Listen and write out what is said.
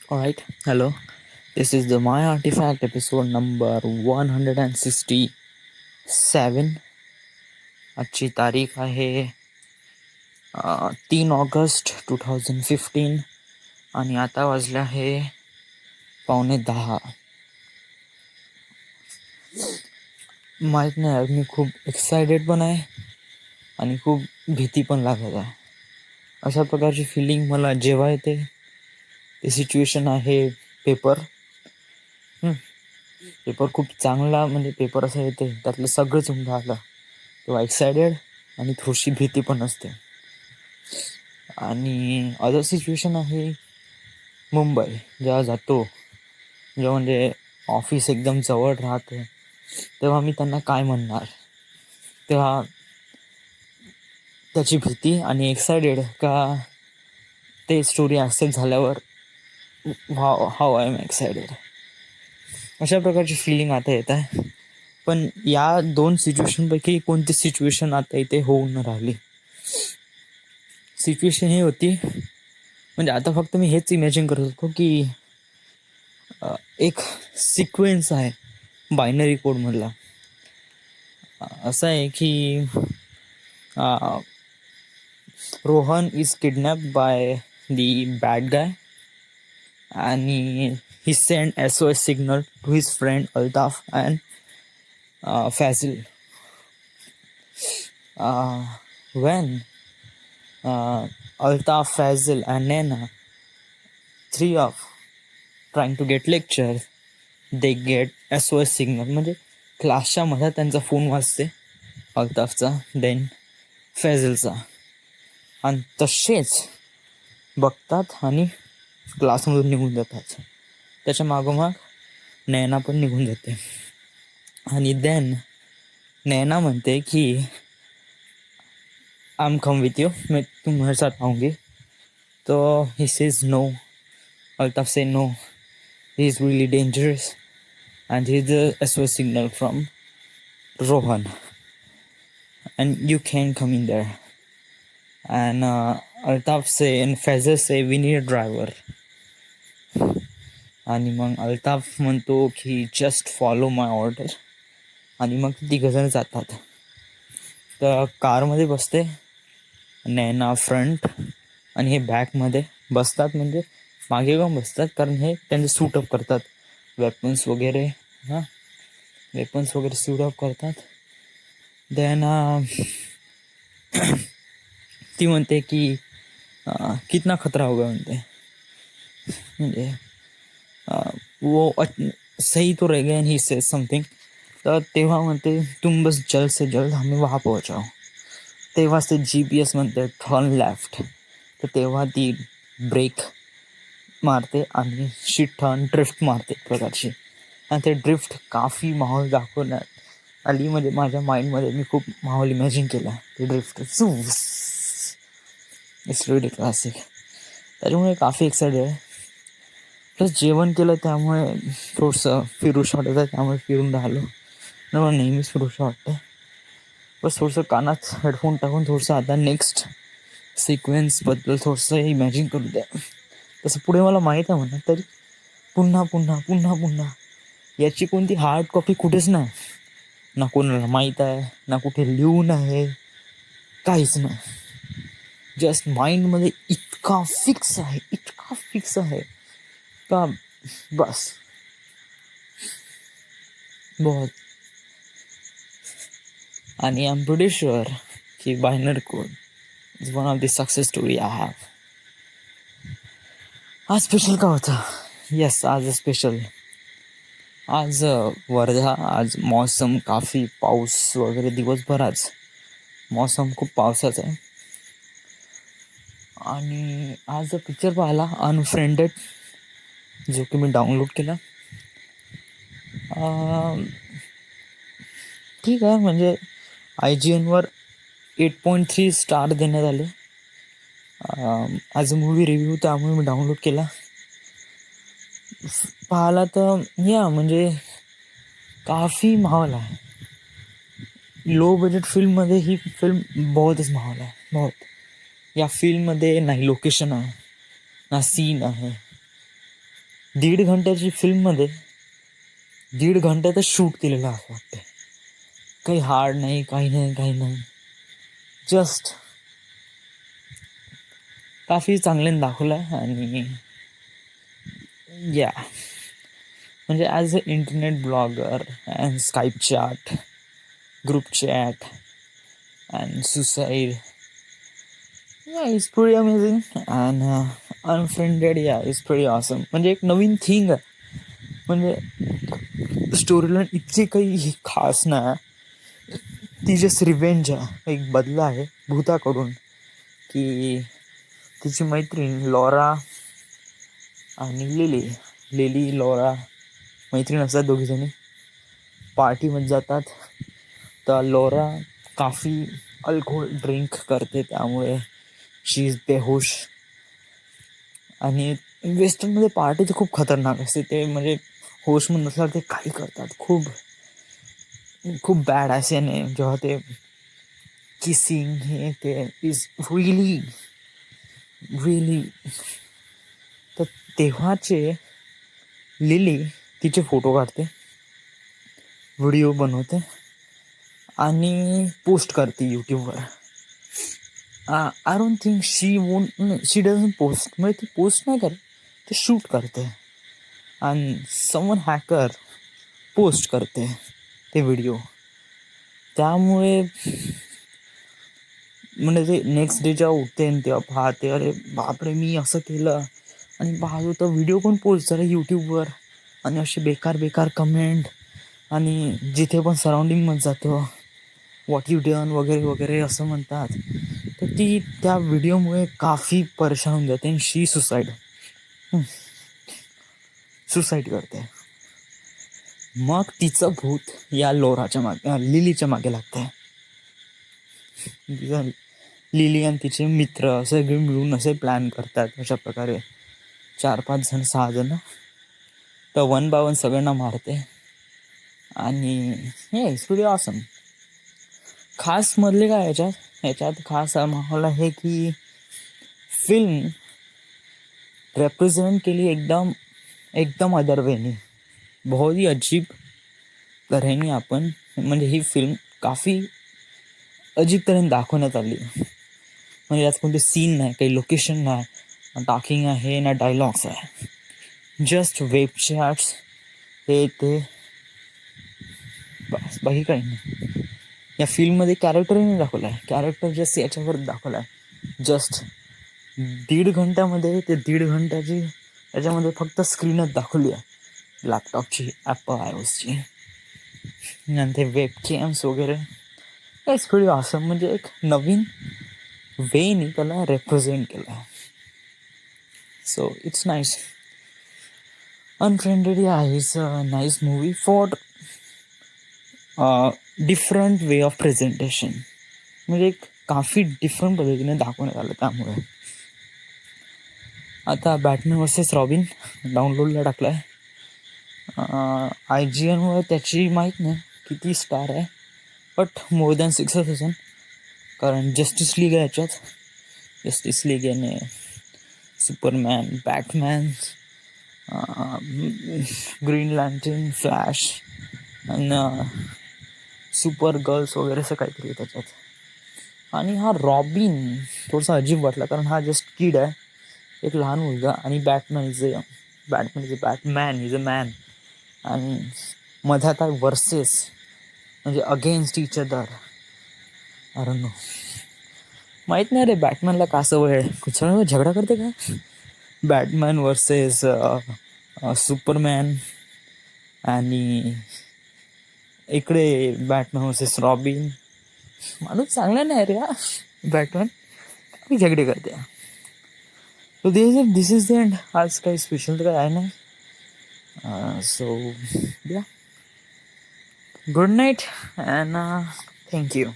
Alright, hello. This is the My Artifact episode number 167. आजची तारीख आहे 3 ऑगस्ट 2015 आणि आता वाजले आहे 9:15. माहीत नाही, मी खूप एक्सायटेड पण आहे आणि खूप भीती पण लागत आहे. अशा प्रकारची फिलिंग मला जेव्हा येते ते सिच्युएशन आहे पेपर. पेपर खूप चांगला, म्हणजे पेपर असं येते त्यातलं सगळंच उमदा आलं तेव्हा एक्सायटेड आणि थोडीशी भीती पण असते. आणि अदर सिच्युएशन आहे मुंबई. जेव्हा जातो, जेव्हा म्हणजे ऑफिस एकदम जवळ राहते, तेव्हा मी त्यांना काय म्हणणार, तेव्हा त्याची भीती आणि एक्सायटेड का ते स्टोरी ॲक्सेप्ट झाल्यावर हाव आय एम एक्सायटेड, अशा प्रकारची फिलिंग आता येत आहे. पण या दोन सिच्युएशनपैकी कोणती सिच्युएशन आता इथे होऊन राहिली. सिच्युएशन ही होती, म्हणजे आता फक्त मी हेच इमॅजिन करत होतो की एक सिक्वेन्स आहे बायनरी कोडमधला. असं आहे की Rohan is kidnapped by the bad guy आणि he sent SOS signal to his friend Altaf and Fazil. When Altaf, Fazil and Nena, three of trying to get lecture, they get SOS signal. म्हणजे क्लासच्या मध्ये त्यांचा phone वाजते, अल्ताफचा, then फॅझलचा, आणि तसेच बघतात आणि क्लासमधून निघून जातात. त्याच्या मागोमाग नैना पण निघून जाते. आणि देन नैना म्हणते की I am come with you, मैं तुम्हारे साथ आऊँगी. तो ही सेज नो, अल्ताफ से no, he is really dangerous and here's the SOS signal from Rohan and you can't come in there. And Altaf say and Fazil say we need a driver. आणि मग अल्ताफ म्हणतो की just follow माय order, आणि मग तिघंजण जातात. तर कारमध्ये बसते नैना फ्रंट आणि हे बॅकमध्ये बसतात, म्हणजे मागे पण बसतात कारण हे त्यांचे सूटअप करतात, वेपन्स वगैरे सूटअप करतात. देन ती म्हणते की कितना खतरा होगा म्हणते, म्हणजे वो सही तो रह गया एंड ही सेज समथिंग. तर तेव्हा म्हणते तुम बस जल्द से जल्द हमें वहाँ पहुँचाओ. तेव्हा ते GPS म्हणते टर्न लेफ्ट, तर तेव्हा ती ब्रेक मारते आणि शी टर्न ड्रिफ्ट मारते प्रकारची. आणि ते ड्रिफ्ट काफी माहोल दाखवण्यात आली, म्हणजे माझ्या माइंडमध्ये मी खूप माहोल इमॅजिन केला. ते ड्रिफ्ट इट्स रिअली क्लासिक. त्याच्यामुळे काफी एक्सायटेड आहे. प्लस जेवण केलं त्यामुळे थोडंसं फिरूशं वाटत आहे, त्यामुळे फिरून राहिलो. मला नेहमीच फिरूशं वाटतं. बस थोडंसं कानात हेडफोन टाकून थोडंसं आता नेक्स्ट सिक्वेन्सबद्दल थोडंसं इमॅजिन करू द्या. तसं पुढे मला माहीत आहे म्हणा, तरी पुन्हा पुन्हा पुन्हा पुन्हा याची कोणती हार्ड कॉपी कुठेच नाही, ना कोणाला माहीत आहे, ना कुठे लिहून आहे, काहीच नाही. जस्ट माइंडमध्ये इतका फिक्स आहे का बस बहुत. आणि आय एम प्रिटी शुअर की binary code is one of the success story I have. आज स्पेशल का होता? येस, आज स्पेशल. आज वर्धा, आज मौसम काफी पाऊस वगैरे दिवसभर, आज मौसम खूप पावसाचा आहे. आणि आज पिक्चर पाहिला अनफ्रेंडेड, जो की मी डाउनलोड केला. ठीक आहे, म्हणजे IGNवर 8.3 स्टार देण्यात आले. ॲज अ मूवी रिव्ह्यू, त्यामुळे मी डाउनलोड केला. पाहिला तर म्हणजे काफ़ी माहौल आहे. लो बजेट फिल्ममध्ये ही फिल्म बहुतच माहौल आहे, बहुत. या फिल्ममध्ये नाही लोकेशन आहे, ना सीन आहे, 1.5 घंट्याची फिल्ममध्ये 1.5 घंट्यातच शूट केलेलं असं वाटतं. काही हार्ड नाही, काही नाही, काही नाही. जस्ट काफी चांगल्याने दाखवलं आहे. आणि या म्हणजे as a internet blogger and Skype chat, group chat and suicide, या इज प्रिटी अमेझिंग. अँड अनफ्रेंडेड या इज प्रिटी ऑसम. म्हणजे एक नवीन थिंग आहे. म्हणजे स्टोरीलाईन इतकी काही खास नाही. ती जस्ट रिवेंज आहे, एक बदला आहे भूताकडून, की तिची मैत्रीण लॉरा आणि लिली लॉरा मैत्रीण असतात. दोघीजणी पार्टीमध्ये जातात. तर लॉरा काफी अल्कोहोल ड्रिंक करते, त्यामुळे शी इज बेहोश. आणि वेस्टर्नमध्ये पार्टी तर खूप खतरनाक असते. ते म्हणजे होश म्हणून नसल्यावर ते काही करतात. खूप खूप बॅड असेने जेव्हा ते किसिंग हे ते इज रिअली रिअली. तर तेव्हाचे लिली तिचे फोटो काढते, व्हिडिओ बनवते आणि पोस्ट करते यूट्यूबवर. I don't think she doesn't post. म्हणजे ती पोस्ट नाही करत, ते शूट करते. आणि समवन हॅकर पोस्ट करते ते व्हिडिओ. त्यामुळे म्हणजे ते नेक्स्ट डे जेव्हा उठते आणि तेव्हा पाहते, अरे बापरे मी असं केलं. आणि पाहतो तर व्हिडिओ कोण पोस्ट झाला यूट्यूबवर. आणि असे बेकार बेकार कमेंट. आणि जिथे पण सराउंडिंगमध्ये जातो व्हॉट यू डन वगैरे वगैरे असं म्हणतात. तर ती त्या व्हिडिओमुळे काफी परेशान होऊन जाते आणि शी सुसाईड करते. मग तिचं भूत या लोराच्या मागे, लिलीच्या मागे लागते. लिली आणि तिचे मित्र सगळे मिळून असे प्लॅन करतात. अशा प्रकारे 4-5 जण 6 जण. तर 1 by 1 सगळ्यांना मारते. आणि हे इट्स प्रिटी ऑसम. खास मधले काय याच्यात खास माहोल आहे की फिल्म रिप्रेझेंट केली एकदम अदर वेनी, बहुत ही अजीब तऱ्हेने. आपण म्हणजे ही फिल्म काफी अजीब तऱ्हेने दाखवण्यात आली. म्हणजे यात कोणते सीन नाही, काही लोकेशन नाही, ना टॉकिंग आहे, ना डायलॉग्स आहे. जस्ट वेब चॅट्स हे ते, बस बाकी काही नाही. या फिल्ममध्ये कॅरेक्टरही दाखवला आहे. कॅरेक्टर जस्ट याच्यावर दाखवला आहे. जस्ट 1.5 घंट्यामध्ये ते 1.5 घंट्याची याच्यामध्ये फक्त स्क्रीनच दाखवली आहे लॅपटॉपची, ॲपल आयओसची. आणि ते वेब कॅम्स वगैरे इट्स प्रिटी ऑसम. म्हणजे एक नवीन वेनी त्याला रिप्रेझेंट केलं आहे. So it's nice. Unfriended is a nice movie for different way of presentation. म्हणजे एक काफी डिफरंट पद्धतीने दाखवण्यात आलं. त्यामुळे आता बॅटमॅन वर्सेस रॉबिन डाउनलोडला टाकला आहे. IGNवर त्याची माहीत नाही किती स्टार आहे, बट मोर दॅन 6,000. कारण जस्टिस लीग आहे याच्यात. जस्टिस लीग याने Superman, Batman, green lantern, flash आणि सुपर गर्ल्स वगैरे असं काहीतरी त्याच्यात. आणि हा रॉबिन थोडासा अजीब वाटला, कारण हा जस्ट किड आहे, एक लहान मुलगा. आणि बॅटमॅन इज अ मॅन. आणि मध्यात आहे वर्सेस, म्हणजे against each other. I don't know, माहीत नाही रे बॅटमॅनला का सवय आहे, कुछ झगडा करते का. बॅटमॅन वर्सेस सुपरमॅन, आणि इकडे बॅटमॅन वर्सेस रॉबिन. माणूस चांगला नाही रे हा बॅटमॅन, मी झगडे करते. So this is the end. आज काही स्पेशल तर काही आहे नाही. सो या, good night and thank you.